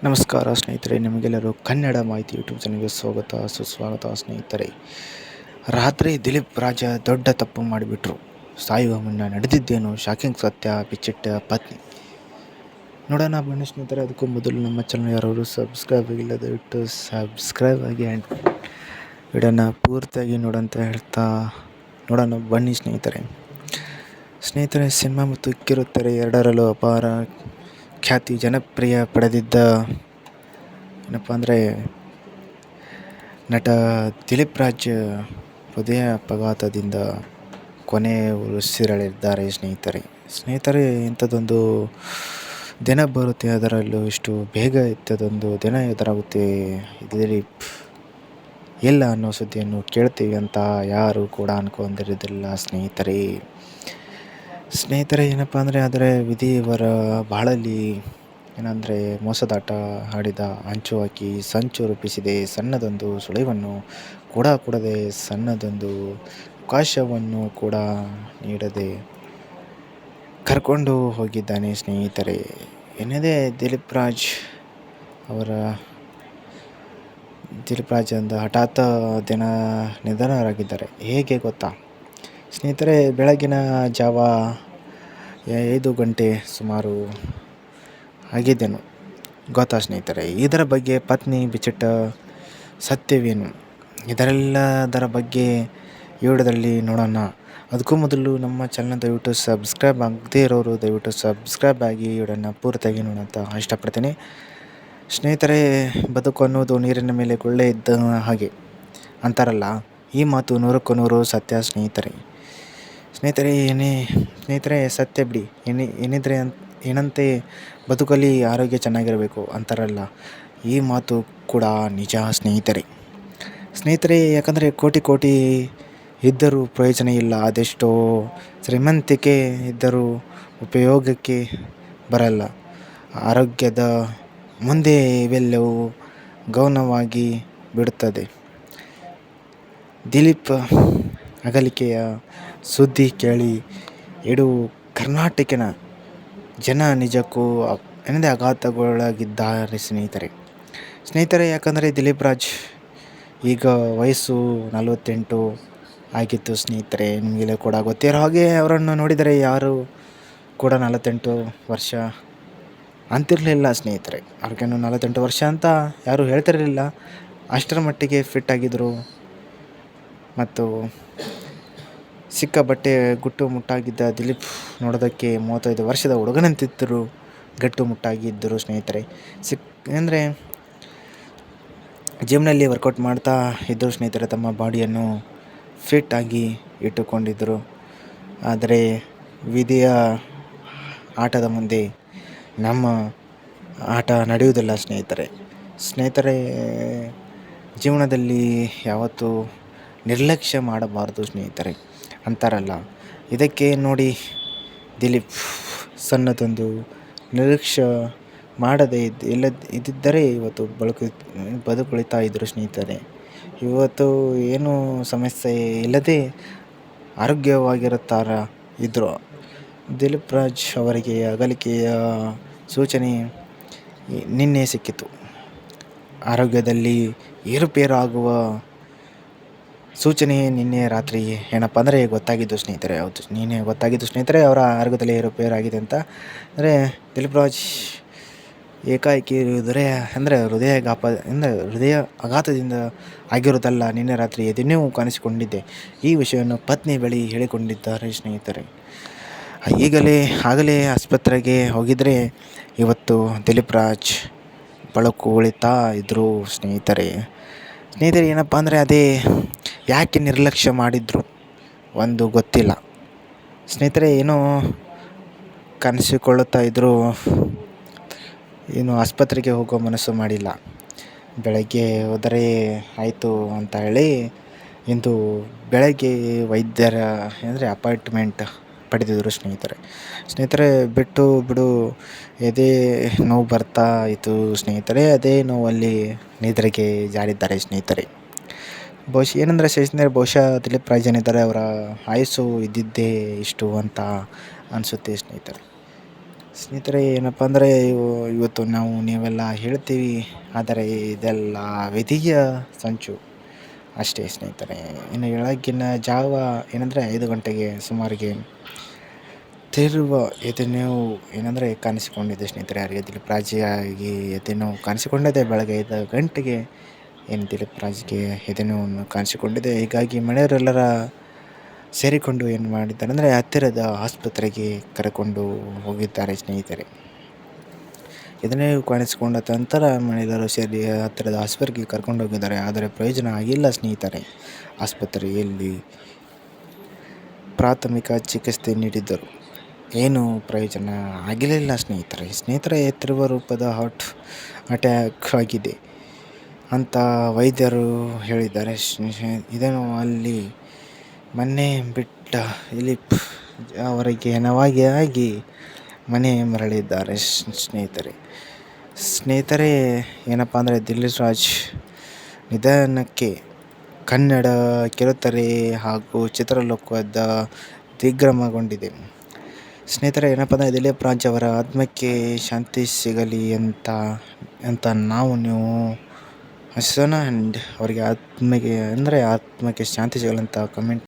ನಮಸ್ಕಾರ ಸ್ನೇಹಿತರೆ, ನಿಮಗೆಲ್ಲರೂ ಕನ್ನಡ ಮಾಹಿತಿ ಯೂಟ್ಯೂಬ್ ಚಾನಲ್ಗೆ ಸ್ವಾಗತ ಸುಸ್ವಾಗತ ಸ್ನೇಹಿತರೆ. ರಾತ್ರಿ ದಿಲೀಪ್ ರಾಜ ದೊಡ್ಡ ತಪ್ಪು ಮಾಡಿಬಿಟ್ರು. ಸಾಯುವ ಮುನ್ನ ನಡೆದಿದ್ದೇನು ಶಾಕಿಂಗ್ ಸತ್ಯ ಬಿಚ್ಚಿಟ್ಟ ಪತ್ನಿ. ನೋಡೋಣ ಬನ್ನಿ ಸ್ನೇಹಿತರೆ. ಅದಕ್ಕೂ ಮೊದಲು ನಮ್ಮ ಚಾನಲ್ ಯಾರು ಸಬ್ಸ್ಕ್ರೈಬ್ ಆಗಿಲ್ಲ ದಯವಿಟ್ಟು ಸಬ್ಸ್ಕ್ರೈಬ್ ಆಗಿ ಆ್ಯಂಡ್ ವಿಡಿಯೋನ ಪೂರ್ತಿಯಾಗಿ ನೋಡಂತ ಹೇಳ್ತಾ ನೋಡೋಣ ಬನ್ನಿ ಸ್ನೇಹಿತರೆ. ಸಿನಿಮಾ ಮತ್ತು ಕಿರುತೆರೆ ಎರಡರಲ್ಲೂ ಅಪಾರ ಖ್ಯಾತಿ ಜನಪ್ರಿಯ ಪಡೆದಿದ್ದ ಏನಪ್ಪ ಅಂದರೆ ನಟ ದಿಲೀಪ್ ರಾಜ್ ಹೃದಯ ಅಪಘಾತದಿಂದ ಕೊನೆ ಉಸಿರೆಳೆದಿದ್ದಾರೆ ಸ್ನೇಹಿತರೆ. ಇಂಥದ್ದೊಂದು ದಿನ ಬರುತ್ತೆ, ಅದರಲ್ಲೂ ಇಷ್ಟು ಬೇಗ ಇಂಥದ್ದೊಂದು ದಿನ ಎದುರಾಗುತ್ತೆ ದಿಲೀಪ್ ಇಲ್ಲ ಅನ್ನೋ ಸುದ್ದಿಯನ್ನು ಕೇಳ್ತೀವಿ ಅಂತ ಯಾರು ಕೂಡ ಅನ್ಕೊಂಡಿರೋದಿಲ್ಲ ಸ್ನೇಹಿತರೆ. ಏನಪ್ಪ ಅಂದರೆ ಆದರೆ ವಿಧಿ ಇವರ ಬಾಳಲ್ಲಿ ಏನಂದರೆ ಮೋಸದಾಟ ಆಡಿದ, ಅಂಚು ಹಾಕಿ ಸಂಚು ರೂಪಿಸಿದೆ, ಸಣ್ಣದೊಂದು ಸುಳಿವನ್ನು ಕೂಡ ಕೊಡದೆ, ಸಣ್ಣದೊಂದು ಅವಕಾಶವನ್ನು ಕೂಡ ನೀಡದೆ ಕರ್ಕೊಂಡು ಹೋಗಿದ್ದಾನೆ ಸ್ನೇಹಿತರೆ. ಏನಿದೆ ದಿಲೀಪ್ ರಾಜ್ ಅಂದ ಹಠಾತ್ ದಿನ ನಿಧನರಾಗಿದ್ದಾರೆ. ಹೇಗೆ ಗೊತ್ತಾ ಸ್ನೇಹಿತರೆ? ಬೆಳಗಿನ ಜಾವ 5 ಗಂಟೆ ಸುಮಾರು ಆಗಿದ್ದೇನು ಗೊತ್ತಾ ಸ್ನೇಹಿತರೆ? ಇದರ ಬಗ್ಗೆ ಪತ್ನಿ ಬಿಚ್ಚಿಟ್ಟ ಸತ್ಯವೇನು, ಇದರೆಲ್ಲದರ ಬಗ್ಗೆ ಈ ವಿಡಿಯೋದಲ್ಲಿ ನೋಡೋಣ. ಅದಕ್ಕೂ ಮೊದಲು ನಮ್ಮ ಚಾನಲ್ ದಯವಿಟ್ಟು ಸಬ್ಸ್ಕ್ರೈಬ್ ಆಗದೇ ಇರೋರು ದಯವಿಟ್ಟು ಸಬ್ಸ್ಕ್ರೈಬ್ ಆಗಿ ವಿಡಿಯೋನ ಪೂರ್ತಿಯಾಗಿ ನೋಡೋಂತ ಇಷ್ಟಪಡ್ತೀನಿ ಸ್ನೇಹಿತರೆ. ಬದುಕು ಅನ್ನೋದು ನೀರಿನ ಮೇಲೆ ಗುಳ್ಳೆ ಇದ್ದ ಹಾಗೆ ಅಂತಾರಲ್ಲ, ಈ ಮಾತು 100ಕ್ಕೆ 100 ಸತ್ಯ ಸ್ನೇಹಿತರೆ. ಸತ್ಯ ಬಿಡಿ, ಏನಿದ್ರೆ ಏನಂತೆ ಬದುಕಲ್ಲಿ ಆರೋಗ್ಯ ಚೆನ್ನಾಗಿರಬೇಕು ಅಂತಾರಲ್ಲ, ಈ ಮಾತು ಕೂಡ ನಿಜ ಸ್ನೇಹಿತರೆ. ಯಾಕಂದರೆ ಕೋಟಿ ಇದ್ದರೂ ಪ್ರಯೋಜನ ಇಲ್ಲ, ಅದೆಷ್ಟೋ ಶ್ರೀಮಂತಿಕೆ ಇದ್ದರೂ ಉಪಯೋಗಕ್ಕೆ ಬರಲ್ಲ. ಆರೋಗ್ಯದ ಮುಂದೆ ಇವೆಲ್ಲವೂ ಗೌಣವಾಗಿ ಬಿಡುತ್ತದೆ. ದಿಲೀಪ್ ಅಗಲಿಕೆಯ ಸುದ್ದಿ ಕೇಳಿ ಇಡೀ ಕರ್ನಾಟಕಿನ ಜನ ನಿಜಕ್ಕೂ ಆಘಾತಗೊಳಗಾಗಿದ್ದಾರೆ ಸ್ನೇಹಿತರೆ. ಯಾಕಂದರೆ ದಿಲೀಪ್ ರಾಜ್ ಈಗ ವಯಸ್ಸು 48 ಆಗಿತ್ತು ಸ್ನೇಹಿತರೆ. ನಿಮಗೆಲ್ಲ ಕೂಡ ಗೊತ್ತಿರೋ ಹಾಗೆ ಅವರನ್ನು ನೋಡಿದರೆ ಯಾರು ಕೂಡ 48 ವರ್ಷ ಅಂತಿರಲಿಲ್ಲ ಸ್ನೇಹಿತರೆ. ಅವ್ರಿಗೇನು 48 ವರ್ಷ ಅಂತ ಯಾರು ಹೇಳ್ತಿರಲಿಲ್ಲ. ಅಷ್ಟರ ಮಟ್ಟಿಗೆ ಫಿಟ್ ಆಗಿದ್ದರು ಮತ್ತು ಸಿಕ್ಕ ಬಟ್ಟೆ ಗುಟ್ಟು ಮುಟ್ಟಾಗಿದ್ದ ದಿಲೀಪ್ ನೋಡೋದಕ್ಕೆ 35 ವರ್ಷದ ಹುಡುಗನಂತಿದ್ದರು, ಗಟ್ಟು ಮುಟ್ಟಾಗಿದ್ದರು ಸ್ನೇಹಿತರೆ. ಅಂದರೆ ಜಿಮ್ನಲ್ಲಿ ವರ್ಕೌಟ್ ಮಾಡ್ತಾ ಇದ್ದರು ಸ್ನೇಹಿತರೆ. ತಮ್ಮ ಬಾಡಿಯನ್ನು ಫಿಟ್ ಆಗಿ ಇಟ್ಟುಕೊಂಡಿದ್ದರು. ಆದರೆ ವಿಧಿಯ ಆಟದ ಮುಂದೆ ನಮ್ಮ ಆಟ ನಡೆಯುವುದಿಲ್ಲ ಸ್ನೇಹಿತರೆ. ಜೀವನದಲ್ಲಿ ಯಾವತ್ತೂ ನಿರ್ಲಕ್ಷ್ಯ ಮಾಡಬಾರ್ದು ಸ್ನೇಹಿತರೆ ಅಂತಾರಲ್ಲ, ಇದಕ್ಕೆ ನೋಡಿ ದಿಲೀಪ್ ಸಣ್ಣದೊಂದು ನಿರ್ಲಕ್ಷ್ಯ ಮಾಡದೇ ಇದ್ದಿದ್ದರೆ ಇವತ್ತು ಬದುಕುಳಿತಾ ಇದ್ದರು ಸ್ನೇಹಿತರೆ. ಇವತ್ತು ಏನೂ ಸಮಸ್ಯೆ ಇಲ್ಲದೆ ಆರೋಗ್ಯವಾಗಿರುತ್ತಾರೆ ಇದ್ದರು. ದಿಲೀಪ್ ರಾಜ್ ಅವರಿಗೆ ಅಗಲಿಕೆಯ ಸೂಚನೆ ನಿನ್ನೆ ಸಿಕ್ಕಿತು. ಆರೋಗ್ಯದಲ್ಲಿ ಏರುಪೇರು ಆಗುವ ಸೂಚನೆ ನಿನ್ನೆ ರಾತ್ರಿ ಏನಪ್ಪ ಅಂದರೆ ಗೊತ್ತಾಗಿದ್ದು ಸ್ನೇಹಿತರೆ. ಹೌದು, ನಿನ್ನೆ ಗೊತ್ತಾಗಿದ್ದು ಸ್ನೇಹಿತರೆ, ಅವರ ಆರೋಗ್ಯದಲ್ಲಿ ಏರುಪೇರು ಆಗಿದೆ ಅಂತ. ಅಂದರೆ ದಿಲೀಪ್ ರಾಜ್ ಏಕಾಏಕಿ ಹೃದಯ ಆಘಾತದಿಂದ ಆಗಿರೋದಲ್ಲ, ನಿನ್ನೆ ರಾತ್ರಿ ಎದೆನೋವು ಕಾಣಿಸಿಕೊಂಡಿದ್ದೆ. ಈ ವಿಷಯವನ್ನು ಪತ್ನಿ ಬಳಿ ಹೇಳಿಕೊಂಡಿದ್ದಾರೆ ಸ್ನೇಹಿತರೆ. ಆಗಲೇ ಆಸ್ಪತ್ರೆಗೆ ಹೋಗಿದ್ದರೆ ಇವತ್ತು ದಿಲೀಪ್ ರಾಜ್ ಬದುಕು ಉಳಿತಾ ಇದ್ದರು ಸ್ನೇಹಿತರೆ. ಏನಪ್ಪ ಅಂದರೆ ಅದೇ ಯಾಕೆ ನಿರ್ಲಕ್ಷ್ಯ ಮಾಡಿದ್ರು ಒಂದು ಗೊತ್ತಿಲ್ಲ ಸ್ನೇಹಿತರೆ. ಏನೋ ಕನಸಿಕೊಳ್ಳುತ್ತಾ ಇದ್ದರು, ಏನು ಆಸ್ಪತ್ರೆಗೆ ಹೋಗೋ ಮನಸ್ಸು ಮಾಡಿಲ್ಲ. ಬೆಳಗ್ಗೆ ಹೋದರೆ ಆಯಿತು ಅಂತ ಹೇಳಿ ಇಂದು ಬೆಳಗ್ಗೆ ವೈದ್ಯರ ಅಪಾಯಿಂಟ್ಮೆಂಟ್ ಪಡೆದಿದ್ದರು ಸ್ನೇಹಿತರೆ. ಬಿಡು ಎದೆ ನೋವು ಬರ್ತಾ ಇತ್ತು ಸ್ನೇಹಿತರೆ. ಅದೇ ನೋವಲ್ಲಿ ನಿದ್ರೆಗೆ ಜಾರಿದ್ದಾರೆ ಸ್ನೇಹಿತರೆ. ಬಹುಶಃ ದಿಲೀಪ್ ರಾಜ್ ಅವರ ಆಯುಸ್ಸು ಇದ್ದಿದ್ದೇ ಇಷ್ಟು ಅಂತ ಅನಿಸುತ್ತೆ ಸ್ನೇಹಿತರೆ. ಸ್ನೇಹಿತರೆ ಏನಪ್ಪ ಅಂದರೆ ಇವತ್ತು ನಾವು ನೀವೆಲ್ಲ ಹೇಳ್ತೀವಿ, ಆದರೆ ಇದೆಲ್ಲ ವಿಧಿಯ ಸಂಚು ಅಷ್ಟೇ ಸ್ನೇಹಿತರೆ. ಇನ್ನು ಬೆಳಗ್ಗಿನ ಜಾವ ಏನಂದರೆ 5 ಗಂಟೆಗೆ ಸುಮಾರಿಗೆ ತೀವ್ರ ಎದೆನೋವು ಏನಂದರೆ ಕಾಣಿಸಿಕೊಂಡಿದೆ ಸ್ನೇಹಿತರೆ. ಯಾರಿಗೆ ದಿಲೀಪ್ ರಾಜ್‌ಗೆ ಎದೆನೋವು ಕಾಣಿಸಿಕೊಂಡಿದೆ. ಬೆಳಗ್ಗೆ 5 ಗಂಟೆಗೆ ಏನು ದಿಲೀಪ್ ರಾಜ್‌ಗೆ ಎದೆನೋವನ್ನು ಕಾಣಿಸಿಕೊಂಡಿದೆ. ಹೀಗಾಗಿ ಮನೆಯವರೆಲ್ಲರ ಸೇರಿಕೊಂಡು ಏನು ಮಾಡಿದ್ದಾರೆ ಅಂದರೆ ಹತ್ತಿರದ ಆಸ್ಪತ್ರೆಗೆ ಕರೆಕೊಂಡು ಹೋಗಿದ್ದಾರೆ ಸ್ನೇಹಿತರೆ. ಎದೆನೋವು ಕಾಣಿಸಿಕೊಂಡ ನಂತರ ಮನೆಯೆಲ್ಲರೂ ಸೇರಿ ಹತ್ತಿರದ ಆಸ್ಪತ್ರೆಗೆ ಕರ್ಕೊಂಡು ಹೋಗಿದ್ದಾರೆ. ಆದರೆ ಪ್ರಯೋಜನ ಆಗಿಲ್ಲ ಸ್ನೇಹಿತರೆ. ಆಸ್ಪತ್ರೆಯಲ್ಲಿ ಪ್ರಾಥಮಿಕ ಚಿಕಿತ್ಸೆ ನೀಡಿದ್ದರು. ಏನೂ ಪ್ರಯೋಜನ ಆಗಿರಲಿಲ್ಲ ಸ್ನೇಹಿತರೆ. ತೀವ್ರ ರೂಪದ ಹಾರ್ಟ್ ಅಟ್ಯಾಕ್ ಆಗಿದೆ ಅಂತ ವೈದ್ಯರು ಹೇಳಿದ್ದಾರೆ. ಇದನ್ನು ಅಲ್ಲಿ ಮನೆ ಬಿಟ್ಟ ದಿಲೀಪ್ ಅವರಿಗೆ ಆಗಿ ಮನೆ ಮರಳಿದ್ದಾರೆ ಸ್ನೇಹಿತರೆ. ಏನಪ್ಪ ಅಂದರೆ ದಿಲೀಪ್ ರಾಜ್ ನಿಧನಕ್ಕೆ ಕನ್ನಡ ಕಿರುತೆರೆ ಹಾಗೂ ಚಿತ್ರಲೋಕದ ದಿಗ್ಭ್ರಮೆಗೊಂಡಿದೆ. ಸ್ನೇಹಿತರೆ ಏನಪ್ಪ ಅಂದರೆ ದಿಲೀಪ್ ರಾಜ್ ಅವರ ಆತ್ಮಕ್ಕೆ ಶಾಂತಿ ಸಿಗಲಿ ಅಂತ ನೀವು ಹಸೋಣ. ಆ್ಯಂಡ್ ಅವರಿಗೆ ಆತ್ಮಕ್ಕೆ ಶಾಂತಿ ಸಿಗಲಿ ಅಂತ ಕಮೆಂಟ್